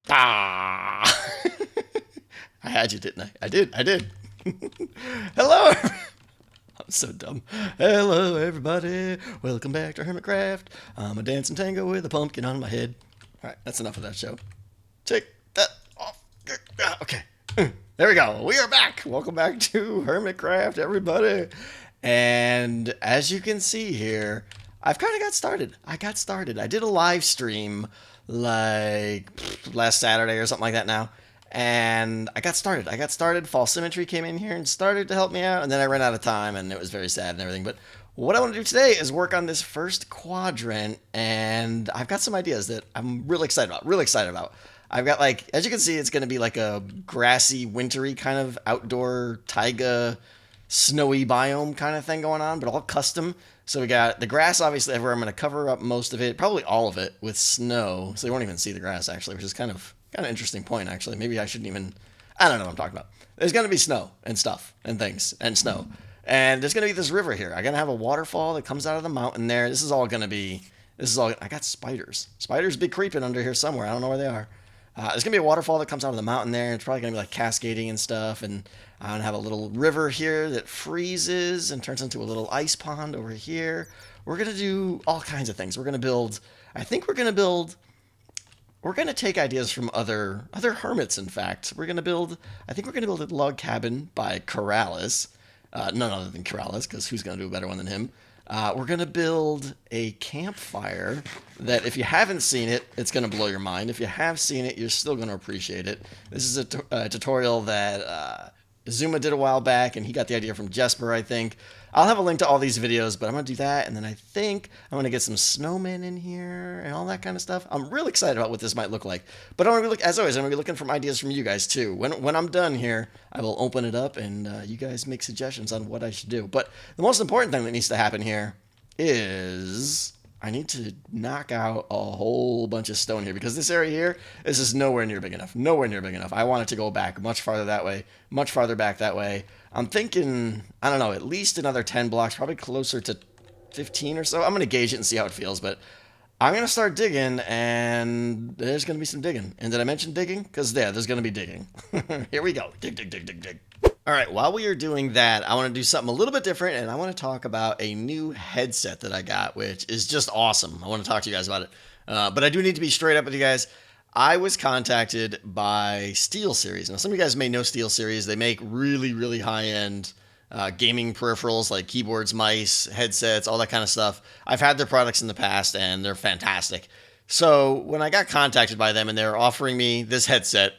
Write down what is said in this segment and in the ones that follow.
Ah! I had you, didn't I? I did. Hello! I'm so dumb. Hello, everybody. Welcome back to Hermitcraft. I'm a dancing tango with a pumpkin on my head. Alright, that's enough of that show. Take that off. Okay. There we go. We are back. Welcome back to Hermitcraft, everybody. And as you can see here, I've kind of got started. I did a live stream like last Saturday or something like that now. And I got started. Fall Symmetry came in here and started to help me out. And then I ran out of time and it was very sad and everything. But what I want to do today is work on this first quadrant. And I've got some ideas that I'm really excited about. I've got, like, as you can see, it's going to be like a grassy, wintry kind of outdoor taiga, snowy biome kind of thing going on, but all custom. So we got the grass obviously everywhere. I'm going to cover up most of it, probably all of it, with snow, so you won't even see the grass actually, which is kind of interesting point actually. Maybe I shouldn't even. I don't know what I'm talking about. There's going to be snow and stuff and things and snow, and there's going to be this river here. I'm going to have a waterfall that comes out of the mountain there. This is all going to be. This is all. I got spiders. Spiders be creeping under here somewhere. I don't know where they are. There's gonna be a waterfall that comes out of the mountain there. It's probably gonna be like cascading and stuff, and I'm gonna have a little river here that freezes and turns into a little ice pond over here. We're gonna do all kinds of things. We're gonna build. I think we're gonna build. We're gonna take ideas from other hermits. In fact, we're gonna build. I think we're gonna build a log cabin by Keralis. None other than Keralis, because who's gonna do a better one than him? We're going to build a campfire that if you haven't seen it, it's going to blow your mind. If you have seen it, you're still going to appreciate it. This is a tutorial that Xisuma did a while back, and he got the idea from Jesper, I think. I'll have a link to all these videos, but I'm going to do that, and then I think I'm going to get some snowmen in here and all that kind of stuff. I'm really excited about what this might look like. But I'm going to be as always, I'm going to be looking for ideas from you guys, too. When I'm done here, I will open it up, and you guys make suggestions on what I should do. But the most important thing that needs to happen here is I need to knock out a whole bunch of stone here, because this area here, this is nowhere near big enough. Nowhere near big enough. I want it to go back much farther that way, much farther back that way. I'm thinking, I don't know, at least another 10 blocks, probably closer to 15 or so. I'm going to gauge it and see how it feels, but I'm going to start digging, and there's going to be some digging. And did I mention digging? Because there's going to be digging. Here we go. Dig, dig, dig, dig, dig. All right, while we are doing that, I want to do something a little bit different, and I want to talk about a new headset that I got, which is just awesome. I want to talk to you guys about it. But I do need to be straight up with you guys. I was contacted by SteelSeries. Now, some of you guys may know SteelSeries. They make really, really high-end gaming peripherals like keyboards, mice, headsets, all that kind of stuff. I've had their products in the past, and they're fantastic. So when I got contacted by them and they were offering me this headset,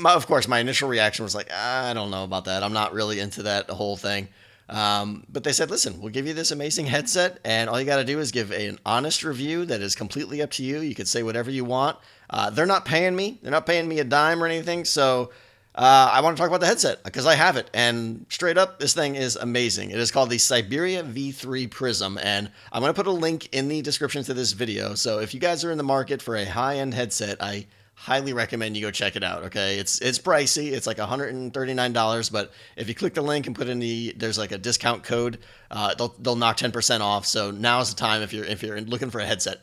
of course, my initial reaction was like, I don't know about that. I'm not really into that whole thing. But they said, listen, we'll give you this amazing headset, and all you got to do is give an honest review that is completely up to you. You could say whatever you want. They're not paying me. They're not paying me a dime or anything. So I want to talk about the headset because I have it. And straight up, this thing is amazing. It is called the Siberia V3 Prism, and I'm going to put a link in the description to this video. So if you guys are in the market for a high-end headset, I highly recommend you go check it out. Okay, it's pricey. It's like $139, but if you click the link and put in there's like a discount code, they'll knock 10% off. So now's the time if you're looking for a headset.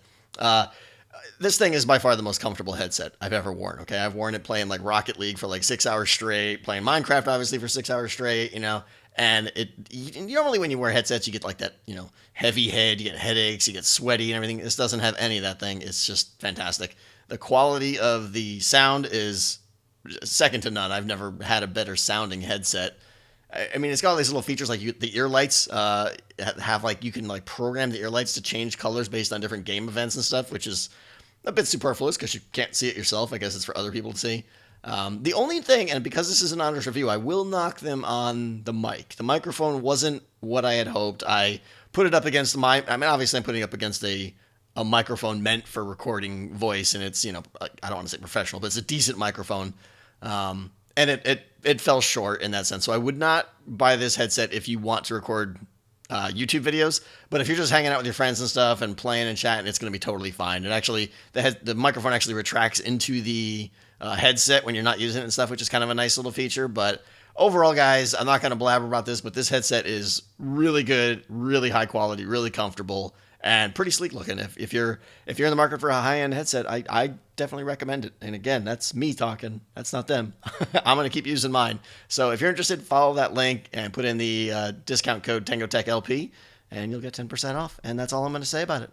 This thing is by far the most comfortable headset I've ever worn. Okay, I've worn it playing like Rocket League for like 6 hours straight, playing Minecraft obviously for 6 hours straight. And normally when you wear headsets, you get like that, heavy head, you get headaches, you get sweaty and everything. This doesn't have any of that thing. It's just fantastic. The quality of the sound is second to none. I've never had a better sounding headset. I mean, it's got all these little features like the ear lights have like you can like program the ear lights to change colors based on different game events and stuff, which is a bit superfluous because you can't see it yourself. I guess it's for other people to see. The only thing, and because this is an honest review, I will knock them on the mic. The microphone wasn't what I had hoped. I put it up against obviously I'm putting it up against a microphone meant for recording voice, and it's, I don't want to say professional, but it's a decent microphone. And it fell short in that sense. So I would not buy this headset if you want to record YouTube videos, but if you're just hanging out with your friends and stuff and playing and chatting, it's going to be totally fine. And actually, the microphone actually retracts into the headset when you're not using it and stuff, which is kind of a nice little feature. But overall, guys, I'm not going to blabber about this, but this headset is really good, really high quality, really comfortable. and pretty sleek looking. If you're in the market for a high end headset, I definitely recommend it. And again, that's me talking. That's not them. I'm gonna keep using mine. So if you're interested, follow that link and put in the discount code TangoTechLP, and you'll get 10% off. And that's all I'm gonna say about it.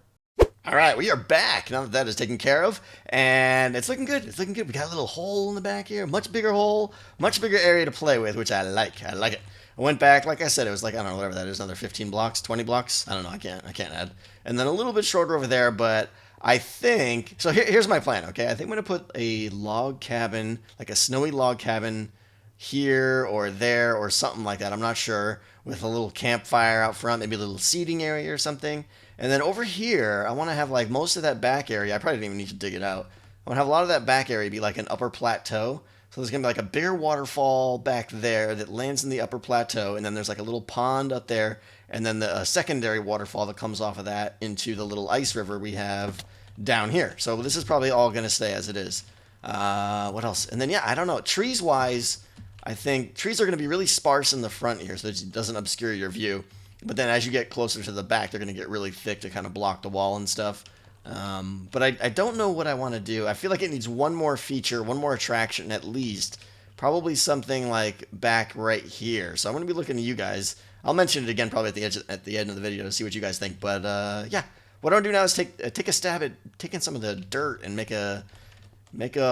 All right, we are back now that is taken care of, and it's looking good. It's looking good. We got a little hole in the back here, much bigger hole, much bigger area to play with, which I like. I like it. I went back, like I said, it was like, I don't know, whatever that is, another 15 blocks, 20 blocks. I don't know. I can't add. And then a little bit shorter over there, but I think so. Here's my plan. Okay, I think I'm gonna put a log cabin, like a snowy log cabin, here or there or something like that. I'm not sure. With a little campfire out front, maybe a little seating area or something. And then over here, I want to have like most of that back area. I probably didn't even need to dig it out. I want to have a lot of that back area be like an upper plateau. So there's going to be like a bigger waterfall back there that lands in the upper plateau. And then there's like a little pond up there. And then the secondary waterfall that comes off of that into the little ice river we have down here. So this is probably all going to stay as it is. What else? And then, yeah, I don't know. Trees-wise, I think trees are going to be really sparse in the front here so it doesn't obscure your view. But then as you get closer to the back, they're going to get really thick to kind of block the wall and stuff. But I don't know what I want to do. I feel like it needs one more feature, one more attraction at least. Probably something like back right here. So I'm going to be looking at you guys. I'll mention it again probably at the end of the video to see what you guys think. But yeah, what I'm going to do now is take a stab at taking some of the dirt and make a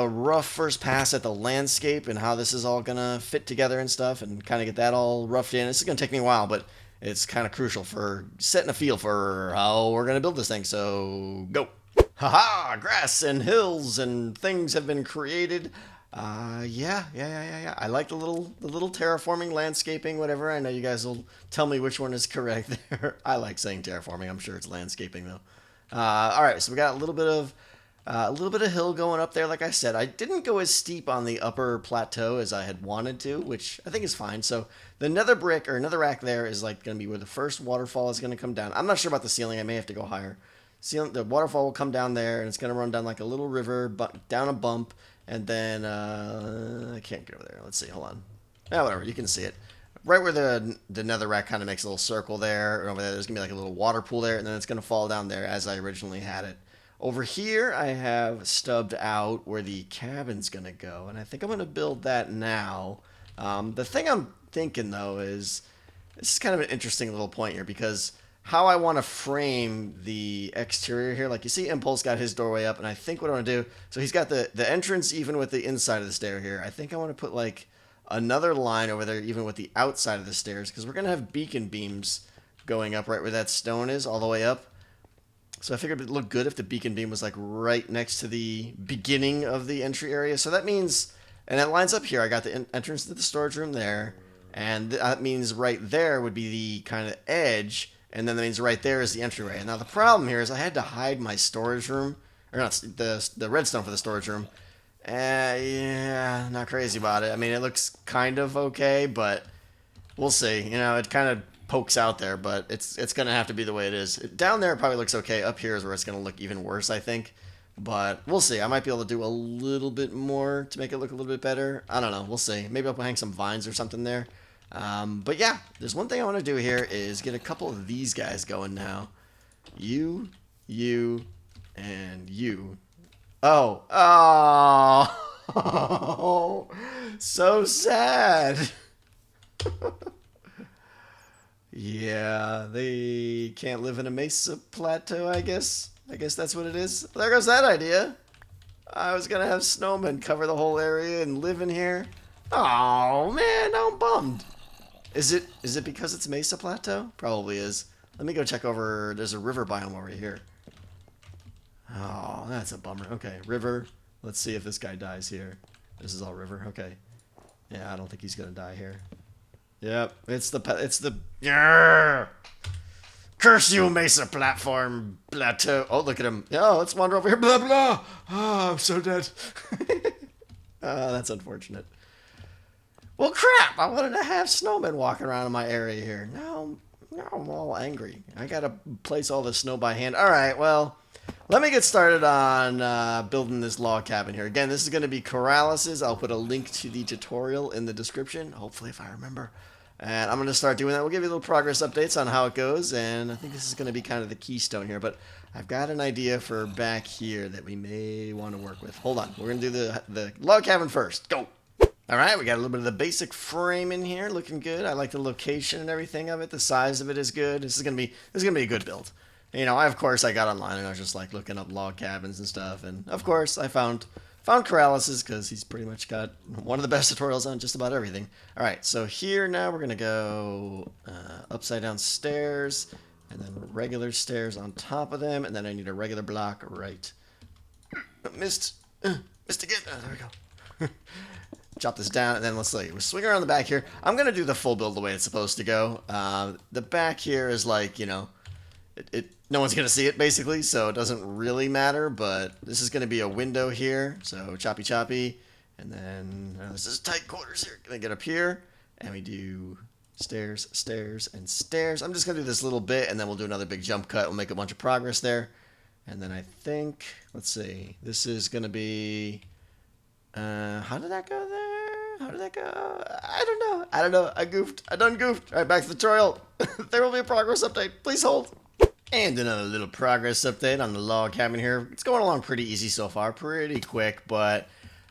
rough first pass at the landscape and how this is all going to fit together and stuff and kind of get that all roughed in. This is going to take me a while, but it's kind of crucial for setting a feel for how we're going to build this thing. So, go. Haha, grass and hills and things have been created. Yeah. I like the little terraforming, landscaping, whatever. I know you guys will tell me which one is correct there. I like saying terraforming. I'm sure it's landscaping, though. All right, so we got a little bit of hill going up there, like I said. I didn't go as steep on the upper plateau as I had wanted to, which I think is fine. So the nether brick or nether rack there is like going to be where the first waterfall is going to come down. I'm not sure about the ceiling. I may have to go higher. The waterfall will come down there, and it's going to run down like a little river, but down a bump, and then I can't get over there. Let's see. Hold on. Yeah, whatever. You can see it. Right where the nether rack kind of makes a little circle there, and over there, there's going to be like a little water pool there, and then it's going to fall down there as I originally had it. Over here, I have stubbed out where the cabin's going to go, and I think I'm going to build that now. The thing I'm thinking, though, is this is kind of an interesting little point here, because how I want to frame the exterior here, like you see Impulse got his doorway up, and I think what I want to do, so he's got the entrance even with the inside of the stair here. I think I want to put like another line over there even with the outside of the stairs, because we're going to have beacon beams going up right where that stone is, all the way up. So I figured it'd look good if the beacon beam was like right next to the beginning of the entry area. So that means, and it lines up here. I got the entrance to the storage room there, and that means right there would be the kind of edge, and then that means right there is the entryway. And now the problem here is I had to hide my storage room, or not the redstone for the storage room. Yeah, not crazy about it. I mean, it looks kind of okay, but we'll see. You know, it kind of pokes out there, but it's going to have to be the way it is. Down there it probably looks okay. Up here is where it's going to look even worse, I think. But we'll see. I might be able to do a little bit more to make it look a little bit better. I don't know. We'll see. Maybe I'll hang some vines or something there. But yeah, there's one thing I want to do here is get a couple of these guys going now. You, and you. Oh. Oh. So sad. Yeah, they can't live in a mesa plateau, I guess. I guess that's what it is. There goes that idea. I was going to have snowmen cover the whole area and live in here. Oh, man, now I'm bummed. Is it because it's mesa plateau? Probably is. Let me go check over. There's a river biome over here. Oh, that's a bummer. Okay, river. Let's see if this guy dies here. This is all river. Okay. Yeah, I don't think he's going to die here. Yep, it's the yeah. Curse you, Mesa platform plateau. Oh, look at him. Oh, let's wander over here. Blah blah. Oh, I'm so dead. Oh, that's unfortunate. Well, crap. I wanted to have snowmen walking around in my area here. Now I'm all angry. I gotta place all the snow by hand. All right, well, let me get started on building this log cabin here. Again, this is going to be Keralis's. I'll put a link to the tutorial in the description. Hopefully, if I remember. And I'm going to start doing that. We'll give you little progress updates on how it goes, and I think this is going to be kind of the keystone here. But I've got an idea for back here that we may want to work with. Hold on. We're going to do the log cabin first. Go! All right, we got a little bit of the basic frame in here, looking good. I like the location and everything of it. The size of it is good. This is gonna be a good build. You know, of course, I got online and I was just like looking up log cabins and stuff, and of course, I found Keralis because he's pretty much got one of the best tutorials on just about everything. All right, so here now we're gonna go upside down stairs, and then regular stairs on top of them, and then I need a regular block right. Missed again. Oh, there we go. Chop this down, and then let's see. We're swinging around the back here. I'm going to do the full build the way it's supposed to go. The back here is like, you know, no one's going to see it, basically, so it doesn't really matter, but this is going to be a window here, so choppy, and then this is tight quarters here. Going to get up here, and we do stairs, and stairs. I'm just going to do this little bit, and then we'll do another big jump cut. We'll make a bunch of progress there, and then I think, let's see, this is going to be... how did that go there? How did that go? I don't know. I goofed. I done goofed. All right, back to the tutorial. There will be a progress update. Please hold. And another little progress update on the log cabin here. It's going along pretty easy so far. Pretty quick, but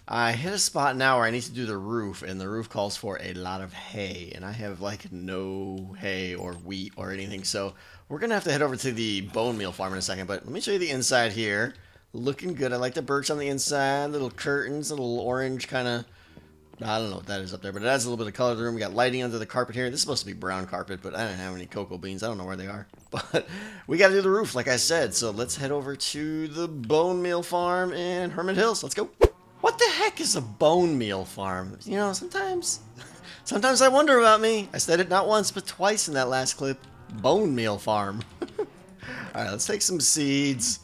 I hit a spot now where I need to do the roof, and the roof calls for a lot of hay, and I have like no hay or wheat or anything, so we're going to have to head over to the bone meal farm in a second, but let me show you the inside here. Looking good. I like the birch on the inside, little curtains, little orange kind of, I don't know what that is up there, but it adds a little bit of color to the room. We got lighting under the carpet here. This is supposed to be brown carpet, but I don't have any cocoa beans. I don't know where they are. But we got to do the roof, like I said, so let's head over to the bone meal farm in Hermit Hills. Let's go. What the heck is a bone meal farm? You know, sometimes I wonder about me. I said it not once, but twice in that last clip. Bone meal farm. All right, let's take some seeds.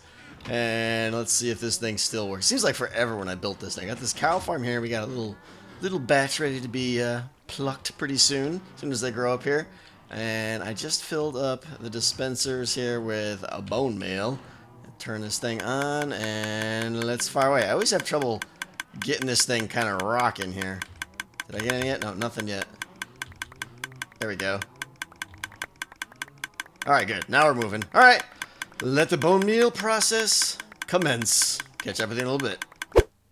And let's see if this thing still works. Seems like forever when I built this thing. I got this cow farm here. We got a little batch ready to be plucked pretty soon as they grow up here. And I just filled up the dispensers here with a bone meal. Turn this thing on and let's fire away. I always have trouble getting this thing kind of rocking here. Did I get any yet? No, nothing yet. There we go. All right, good. Now we're moving. All right. Let the bone meal process commence. Catch up with you in a little bit.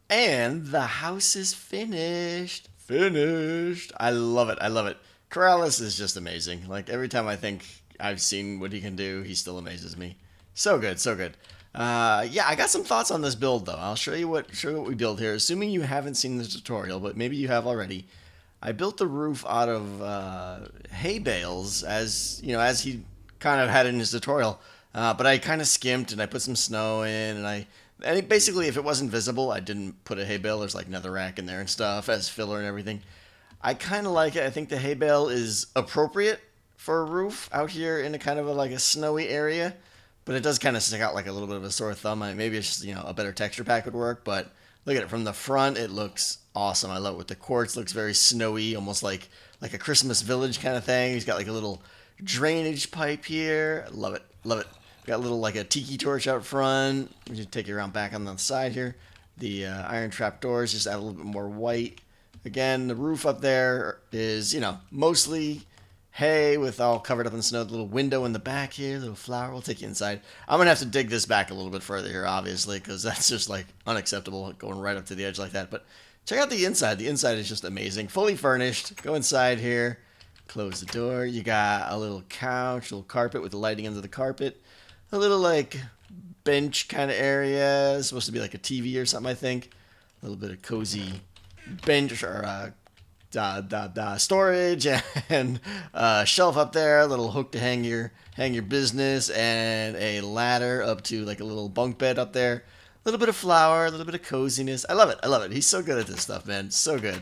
And the house is finished. Finished. I love it. I love it. Keralis is just amazing. Like, every time I think I've seen what he can do, he still amazes me. So good, so good. Yeah, I got some thoughts on this build, though. I'll show you what we build here. Assuming you haven't seen the tutorial, but maybe you have already. I built the roof out of hay bales, as you know, as he kind of had in his tutorial. But I kind of skimped and I put some snow in, and basically if it wasn't visible, I didn't put a hay bale. There's like netherrack in there and stuff as filler and everything. I kind of like it. I think the hay bale is appropriate for a roof out here in a kind of like a snowy area, but it does kind of stick out like a little bit of a sore thumb. Maybe it's just, you know, a better texture pack would work, but look at it from the front. It looks awesome. I love it with the quartz. Looks very snowy, almost like a Christmas village kind of thing. He's got like a little drainage pipe here. Love it. Love it. Got a little like a tiki torch out front. We just take it around back on the side here. The iron trap doors just add a little bit more white. Again, the roof up there is, you know, mostly hay with all covered up in snow. The little window in the back here, little flower. We'll take you inside. I'm gonna have to dig this back a little bit further here, obviously, because that's just like unacceptable going right up to the edge like that. But check out the inside. The inside is just amazing. Fully furnished. Go inside here. Close the door. You got a little couch, a little carpet with the lighting under the carpet. A little, like, bench kind of area. It's supposed to be like a TV or something, I think. A little bit of cozy bench or storage and shelf up there. A little hook to hang your business and a ladder up to, like, a little bunk bed up there. A little bit of flour, a little bit of coziness. I love it. I love it. He's so good at this stuff, man. So good.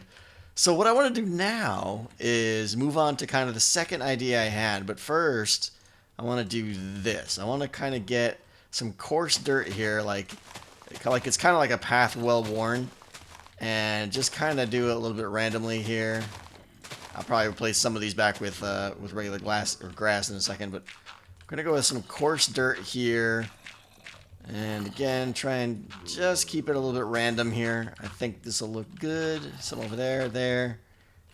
So what I want to do now is move on to kind of the second idea I had. But first, I want to do this. I want to kind of get some coarse dirt here, like it's kind of like a path well worn, and just kind of do it a little bit randomly here. I'll probably replace some of these back with regular grass in a second, but I'm gonna go with some coarse dirt here, and again try and just keep it a little bit random here. I think this will look good. Some over there,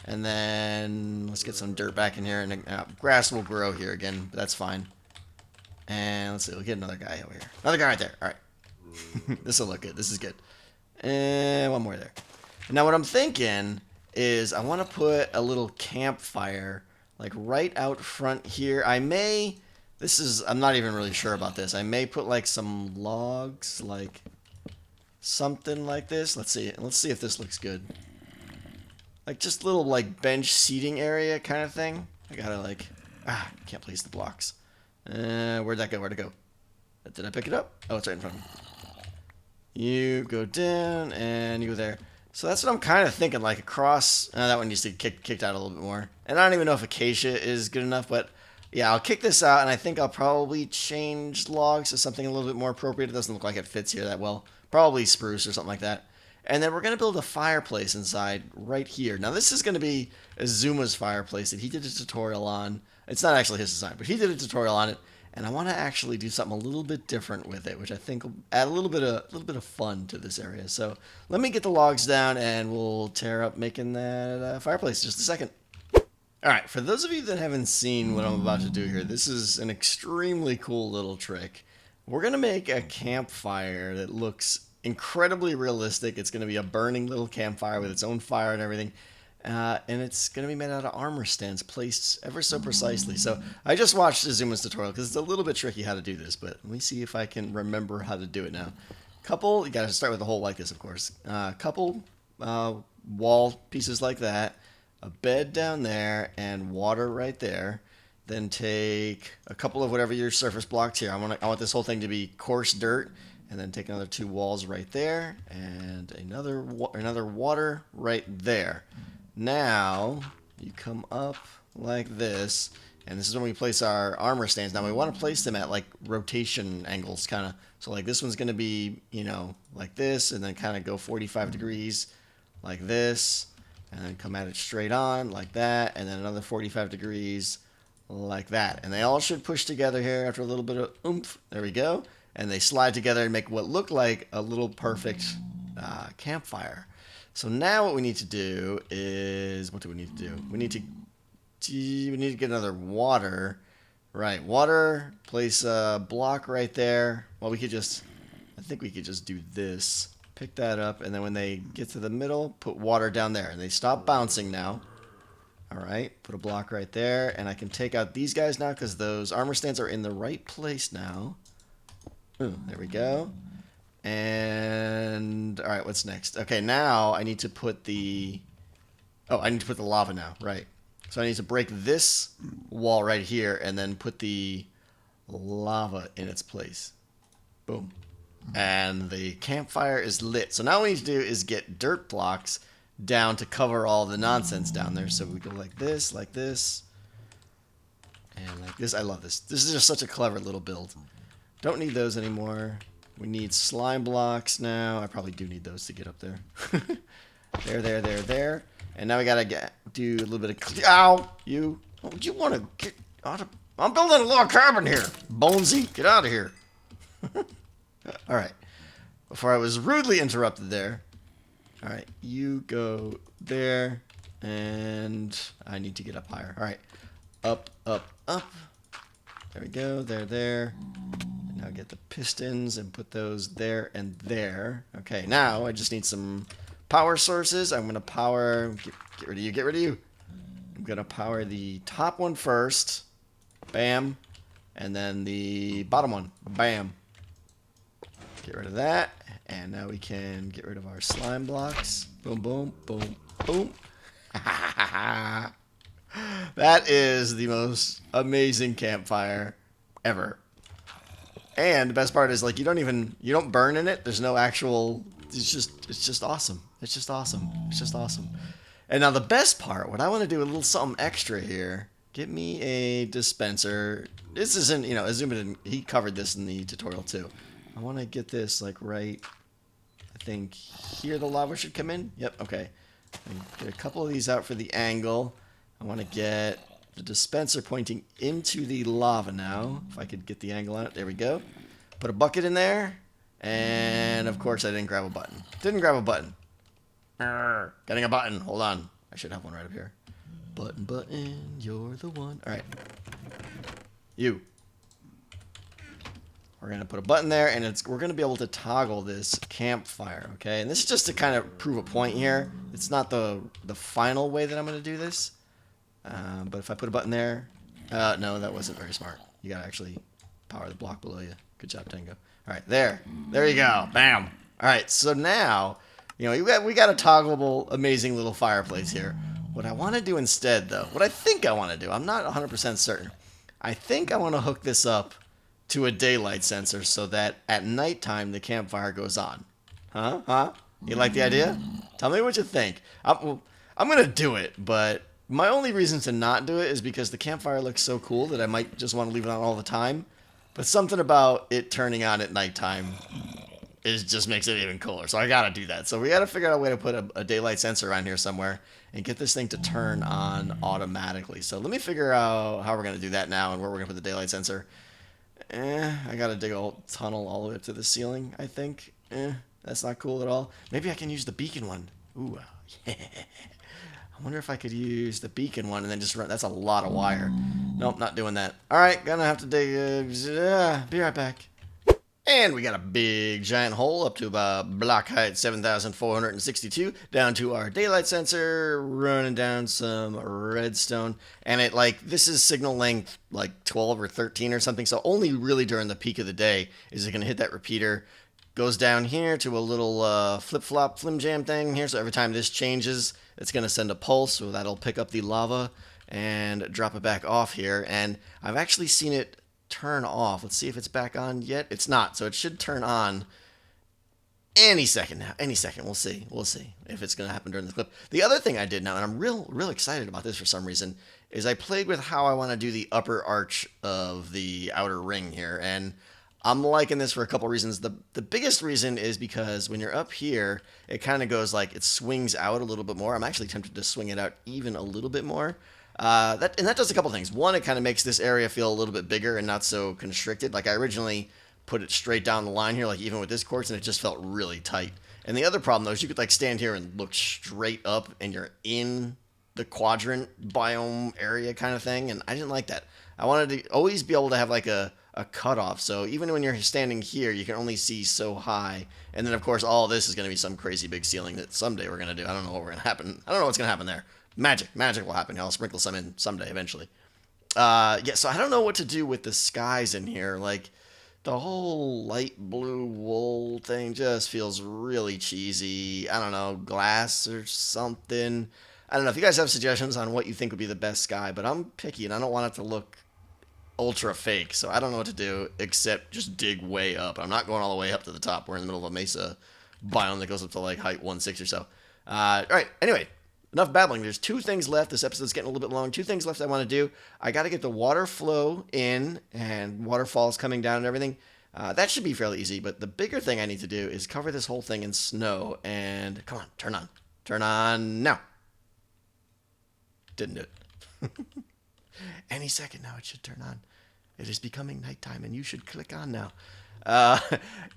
And then let's get some dirt back in here, and grass will grow here again, but that's fine. And let's see, we'll get another guy over here. Another guy right there. All right. This will look good. This is good. And one more there. Now what I'm thinking is I want to put a little campfire like right out front here. I'm not even really sure about this. I may put like some logs, like something like this. Let's see if this looks good. Like just little like bench seating area kind of thing. I gotta like, can't place the blocks. Where'd that go? Where'd it go? Did I pick it up? Oh, it's right in front of me. You go down and you go there. So that's what I'm kind of thinking, like across. That one needs to get kicked out a little bit more. And I don't even know if acacia is good enough, but yeah, I'll kick this out, and I think I'll probably change logs to something a little bit more appropriate. It doesn't look like it fits here that well. Probably spruce or something like that. And then we're going to build a fireplace inside right here. Now, this is going to be Xisuma's fireplace that he did a tutorial on. It's not actually his design, but he did a tutorial on it. And I want to actually do something a little bit different with it, which I think will add a little bit of fun to this area. So let me get the logs down, and we'll tear up making that fireplace in just a second. All right, for those of you that haven't seen what I'm about to do here, this is an extremely cool little trick. We're going to make a campfire that looks incredibly realistic. It's going to be a burning little campfire with its own fire and everything. And it's going to be made out of armor stands placed ever so precisely. So I just watched Xizuma's tutorial because it's a little bit tricky how to do this, but let me see if I can remember how to do it now. You got to start with a hole like this, of course. Couple wall pieces like that, a bed down there, and water right there. Then take a couple of whatever your surface blocks here. I want this whole thing to be coarse dirt. And then take another 2 walls right there, and another water right there. Now, you come up like this, and this is when we place our armor stands. Now, we want to place them at, like, rotation angles, kind of. So, like, this one's going to be, like this, and then kind of go 45 degrees like this, and then come at it straight on like that, and then another 45 degrees like that. And they all should push together here after a little bit of oomph. There we go. And they slide together and make what look like a little perfect campfire. So now what we need to do is, what do we need to do? We need to get another water. Right, water, place a block right there. Well, I think we could just do this. Pick that up, and then when they get to the middle, put water down there. And they stop bouncing now. All right, put a block right there. And I can take out these guys now because those armor stands are in the right place now. Ooh, there we go. And all right, what's next? Okay, now I need to put the lava now, right? So I need to break this wall right here and then put the lava in its place. Boom. And the campfire is lit. So now what we need to do is get dirt blocks down to cover all the nonsense down there. So we go like this, and like this. I love this. This is just such a clever little build. Don't need those anymore. We need slime blocks now. I probably do need those to get up there. there. And now we gotta do a little bit of... Ow! You want to get out of... I'm building a little cabin here. Bonesy, get out of here. Alright. Before I was rudely interrupted there. Alright, you go there. And I need to get up higher. Alright. Up. There we go. There. Now get the pistons and put those there and there. Okay, now I just need some power sources. I'm going to power... Get rid of you. I'm going to power the top one first. Bam. And then the bottom one. Bam. Get rid of that. And now we can get rid of our slime blocks. Boom, boom, boom, boom. That is the most amazing campfire ever. And the best part is, like, you don't burn in it. There's no actual, it's just awesome. It's just awesome. And now the best part, what I want to do a little something extra here, get me a dispenser. This isn't, Xisuma he covered this in the tutorial too. I want to get this, like, right, I think here the lava should come in. Yep, okay. Get a couple of these out for the angle. I want to get the dispenser pointing into the lava now. If I could get the angle on it. There we go. Put a bucket in there. And, of course, I didn't grab a button. Getting a button. Hold on. I should have one right up here. Button, you're the one. All right. You. We're going to put a button there, and we're going to be able to toggle this campfire, okay? And this is just to kind of prove a point here. It's not the final way that I'm going to do this. But if I put a button there... no, that wasn't very smart. You got to actually power the block below you. Good job, Tango. All right, there. There you go. Bam. All right, so now, you know, we got a toggleable, amazing little fireplace here. What I want to do instead, though, what I think I want to do, I'm not 100% certain. I think I want to hook this up to a daylight sensor so that at nighttime the campfire goes on. Huh? You like the idea? Tell me what you think. I'm going to do it, but my only reason to not do it is because the campfire looks so cool that I might just want to leave it on all the time. But something about it turning on at nighttime just makes it even cooler. So I got to do that. So we got to figure out a way to put a daylight sensor around here somewhere and get this thing to turn on automatically. So let me figure out how we're going to do that now and where we're going to put the daylight sensor. I gotta dig a tunnel all the way up to the ceiling, I think. That's not cool at all. Maybe I can use the beacon one. Ooh, yeah. I wonder if I could use the beacon one and then just run. That's a lot of wire. Nope, not doing that. Alright, gonna have to dig. Be right back. And we got a big giant hole up to about block height 7,462 down to our daylight sensor, running down some redstone. And this is signal length like 12 or 13 or something. So only really during the peak of the day is it going to hit that repeater. Goes down here to a little flip-flop flim jam thing here. So every time this changes, it's going to send a pulse. So that'll pick up the lava and drop it back off here. And I've actually seen it turn off. Let's see if it's back on yet. It's not, so it should turn on any second now. Any second. We'll see. We'll see if it's going to happen during the clip. The other thing I did now, and I'm real excited about this for some reason, is I played with how I want to do the upper arch of the outer ring here, and I'm liking this for a couple reasons. The biggest reason is because when you're up here, it kind of goes it swings out a little bit more. I'm actually tempted to swing it out even a little bit more. That does a couple things. One, it kind of makes this area feel a little bit bigger and not so constricted. Like I originally put it straight down the line here, even with this quartz, and it just felt really tight. And the other problem, though, is you could stand here and look straight up, and you're in the quadrant biome area kind of thing, and I didn't like that. I wanted to always be able to have a cutoff, so even when you're standing here, you can only see so high. And then, of course, all this is going to be some crazy big ceiling that someday we're going to do. I don't know what we're going to happen. I don't know what's going to happen there. Magic will happen. I'll sprinkle some in someday, eventually. Yeah, so I don't know what to do with the skies in here. The whole light blue wool thing just feels really cheesy. I don't know, glass or something. I don't know if you guys have suggestions on what you think would be the best sky, but I'm picky and I don't want it to look ultra fake, so I don't know what to do except just dig way up. I'm not going all the way up to the top. We're in the middle of a mesa biome that goes up to height 160 or so. All right, anyway. Enough babbling. There's two things left. This episode's getting a little bit long. Two things left I want to do. I got to get the water flow in and waterfalls coming down and everything. That should be fairly easy. But the bigger thing I need to do is cover this whole thing in snow. And come on, turn on. Turn on now. Didn't do it. Any second now it should turn on. It is becoming nighttime and you should click on now.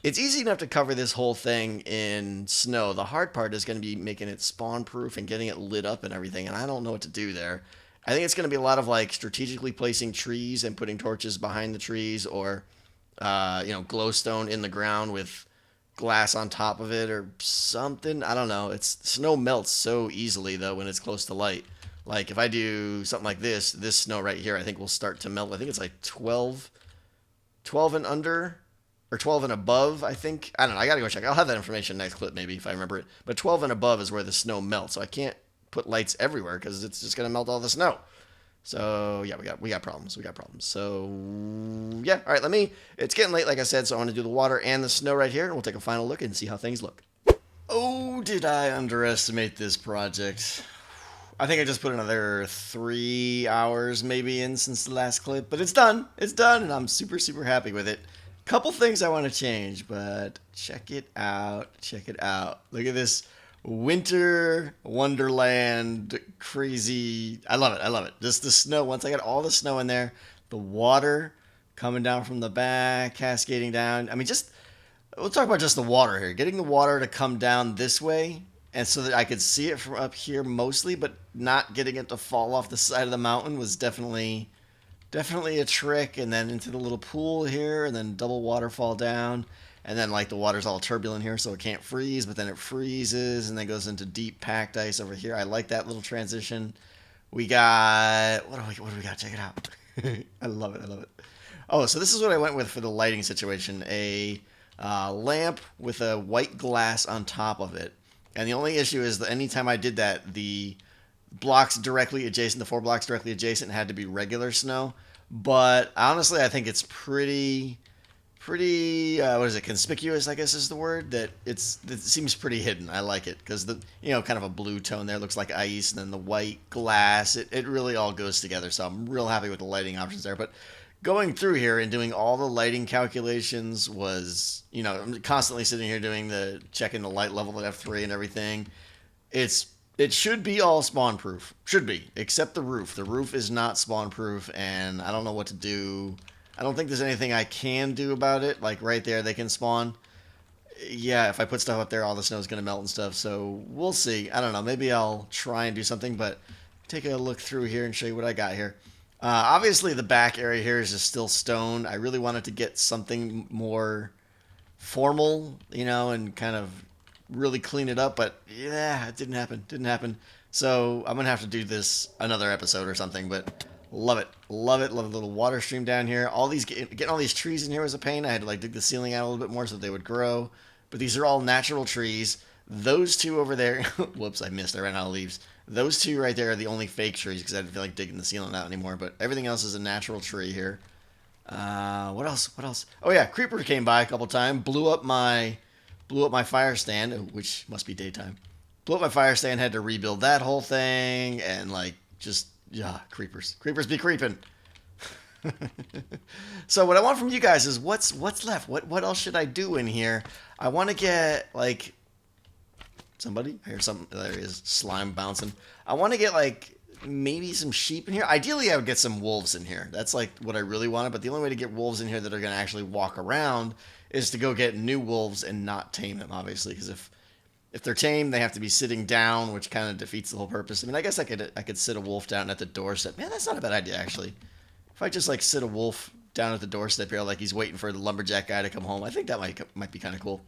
It's easy enough to cover this whole thing in snow. The hard part is going to be making it spawn proof and getting it lit up and everything, and I don't know what to do there. I think it's going to be a lot of strategically placing trees and putting torches behind the trees, or glowstone in the ground with glass on top of it or something. I don't know. Snow melts so easily though when it's close to light. If I do something like this snow right here, I think will start to melt. I think it's 12 and under. Or 12 and above, I think. I don't know. I got to go check. I'll have that information next clip, maybe, if I remember it. But 12 and above is where the snow melts. So I can't put lights everywhere because it's just going to melt all the snow. So, yeah, we got problems. So, yeah. All right, it's getting late, like I said, so I want to do the water and the snow right here. And we'll take a final look and see how things look. Oh, did I underestimate this project. I think I just put another 3 hours maybe in since the last clip. But it's done. And I'm super, super happy with it. Couple things I want to change, but check it out. Look at this winter wonderland crazy. I love it. Just the snow. Once I got all the snow in there, the water coming down from the back, cascading down. We'll talk about just the water here. Getting the water to come down this way and so that I could see it from up here mostly, but not getting it to fall off the side of the mountain was definitely a trick. And then into the little pool here, and then double waterfall down, and then like the water's all turbulent here, so it can't freeze, but then it freezes and then goes into deep packed ice over here. I like that little transition. We got what do we got? Check it out. I love it. I love it. Oh, so this is what I went with for the lighting situation: a lamp with a white glass on top of it. And the only issue is that anytime I did that, the blocks directly adjacent, the 4 blocks directly adjacent, had to be regular snow. But honestly, I think it's pretty what is it, conspicuous, I guess is the word, that it seems pretty hidden. I like it because the kind of a blue tone there looks like ice, and then the white glass, it really all goes together. So I'm real happy with the lighting options there. But going through here and doing all the lighting calculations was, I'm constantly sitting here doing checking the light level at F3 and everything. It should be all spawn proof. Should be, except the roof. The roof is not spawn proof, and I don't know what to do. I don't think there's anything I can do about it. Like right there, they can spawn. Yeah, if I put stuff up there, all the snow is going to melt and stuff. So we'll see. I don't know. Maybe I'll try and do something, but take a look through here and show you what I got here. Obviously, the back area here is just still stone. I really wanted to get something more formal, and kind of really clean it up. But yeah, it didn't happen. Didn't happen. So I'm going to have to do this another episode or something, but love it. Love it. Love the little water stream down here. Getting all these trees in here was a pain. I had to dig the ceiling out a little bit more so they would grow. But these are all natural trees. Those two over there, whoops, I missed. I ran out of leaves. Those two right there are the only fake trees because I didn't feel like digging the ceiling out anymore. But everything else is a natural tree here. What else? Oh yeah, creeper came by a couple times, blew up my fire stand, which must be daytime. Blew up my fire stand, had to rebuild that whole thing, and creepers be creeping. So what I want from you guys is what's left. What else should I do in here? I want to get somebody. I hear something. There is slime bouncing. I want to get maybe some sheep in here. Ideally, I would get some wolves in here. That's what I really wanted. But the only way to get wolves in here that are going to actually walk around is to go get new wolves and not tame them, obviously. Because if they're tamed, they have to be sitting down, which kind of defeats the whole purpose. I mean, I guess I could sit a wolf down at the doorstep. Man, that's not a bad idea, actually. If I just sit a wolf down at the doorstep here, like he's waiting for the lumberjack guy to come home, I think that might be kind of cool.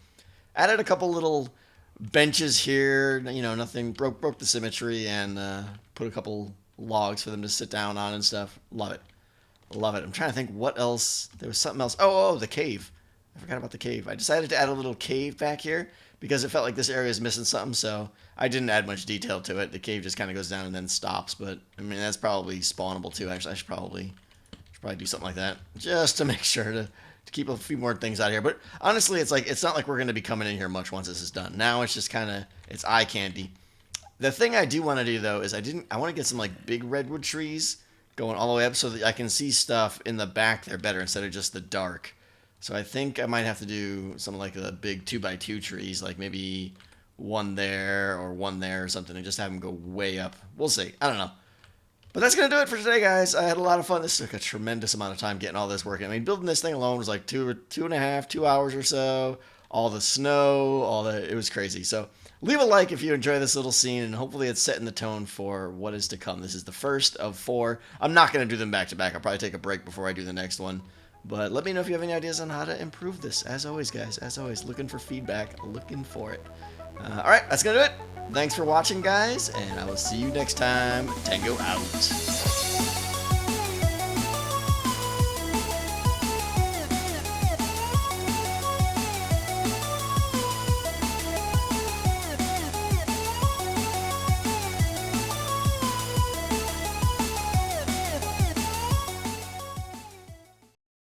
Added a couple little benches here, nothing, broke the symmetry, and put a couple logs for them to sit down on and stuff. Love it. I'm trying to think what else. There was something else. Oh, the cave. I forgot about the cave. I decided to add a little cave back here because it felt like this area is missing something, so I didn't add much detail to it. The cave just kind of goes down and then stops, but I mean, that's probably spawnable too. Actually, I should probably do something like that just to make sure to keep a few more things out here. But honestly, it's not like we're going to be coming in here much once this is done. Now it's just it's eye candy. The thing I do want to do though is I want to get some big redwood trees going all the way up so that I can see stuff in the back there better instead of just the dark. So I think I might have to do something like the big 2x2 trees, like maybe one there or one there or something, and just have them go way up. We'll see. I don't know. But that's going to do it for today, guys. I had a lot of fun. This took a tremendous amount of time getting all this working. I mean, building this thing alone was 2 hours or so. All the snow, it was crazy. So leave a like if you enjoy this little scene, and hopefully it's setting the tone for what is to come. This is the first of 4. I'm not going to do them back to back. I'll probably take a break before I do the next one. But let me know if you have any ideas on how to improve this. As always, guys, looking for feedback, looking for it. All right, that's going to do it. Thanks for watching, guys, and I will see you next time. Tango out.